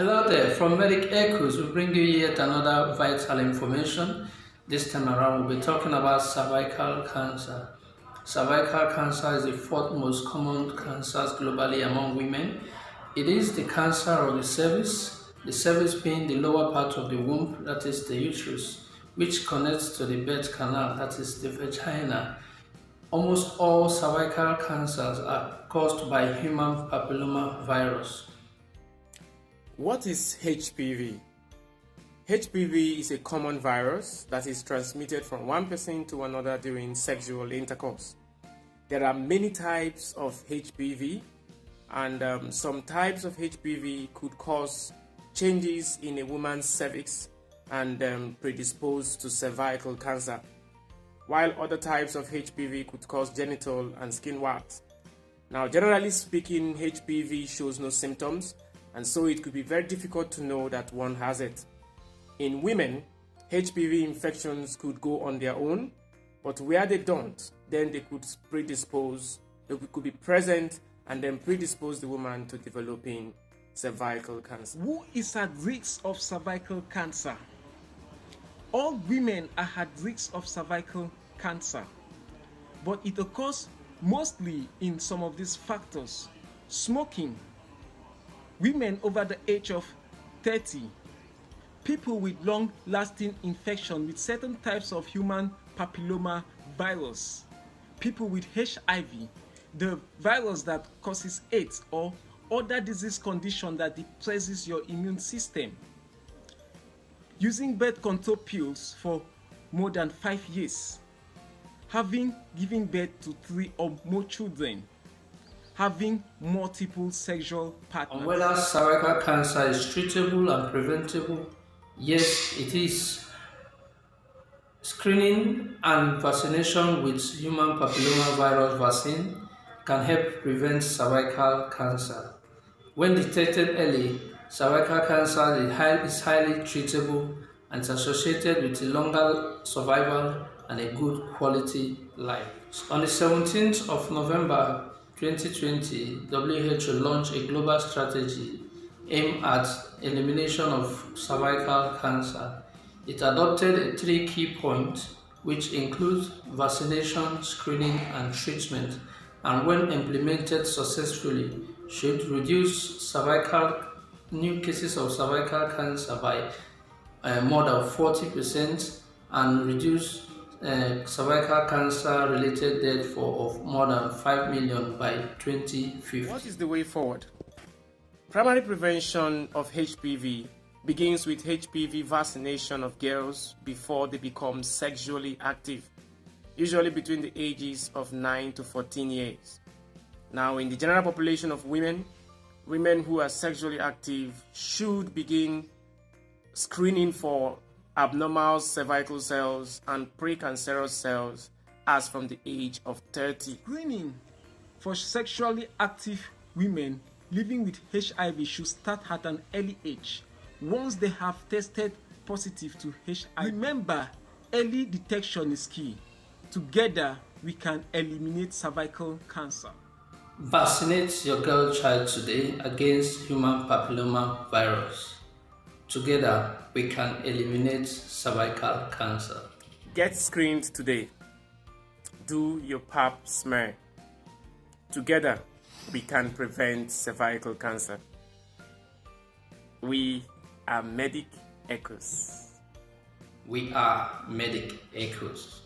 Hello there, from Medic Echoes, we bring you yet another vital information. This time around, we'll be talking about cervical cancer. Cervical cancer is the fourth most common cancer globally among women. It is the cancer of the cervix being the lower part of the womb, that is the uterus, which connects to the birth canal, that is the vagina. Almost all cervical cancers are caused by human papilloma virus. What is HPV? HPV is a common virus that is transmitted from one person to another during sexual intercourse. There are many types of HPV, and some types of HPV could cause changes in a woman's cervix and predispose to cervical cancer, while other types of HPV could cause genital and skin warts. Now, generally speaking, HPV shows no symptoms, and so it could be very difficult to know that one has it. In women, HPV infections could go on their own, but where they don't, then they could could be present and then predispose the woman to developing cervical cancer. Who is at risk of cervical cancer? All women are at risk of cervical cancer, but it occurs mostly in some of these factors: smoking, women over the age of 30, people with long-lasting infection with certain types of human papilloma virus, people with HIV, the virus that causes AIDS or other disease condition that depresses your immune system, using birth control pills for more than 5 years, given birth to 3 or more children, having multiple sexual partners. On whether cervical cancer is treatable and preventable, yes, it is. Screening and vaccination with human papilloma virus vaccine can help prevent cervical cancer. When detected early, cervical cancer is highly treatable and is associated with a longer survival and a good quality life. On the 17th of November 2020, WHO launched a global strategy aimed at elimination of cervical cancer. It adopted 3 key points, which include vaccination, screening, and treatment, and when implemented successfully, should reduce new cases of cervical cancer by more than 40% and reduce cervical cancer-related death of more than 5 million by 2050. What is the way forward? Primary prevention of HPV begins with HPV vaccination of girls before they become sexually active, usually between the ages of 9 to 14 years. Now, in the general population of women who are sexually active should begin screening for abnormal cervical cells and precancerous cells as from the age of 30. Screening for sexually active women living with HIV should start at an early age once they have tested positive to HIV. Remember, early detection is key. Together, we can eliminate cervical cancer. Vaccinate your girl child today against human papilloma virus. Together, we can eliminate cervical cancer. Get screened today. Do your pap smear. Together, we can prevent cervical cancer. We are Medic Echoes. We are Medic Echoes.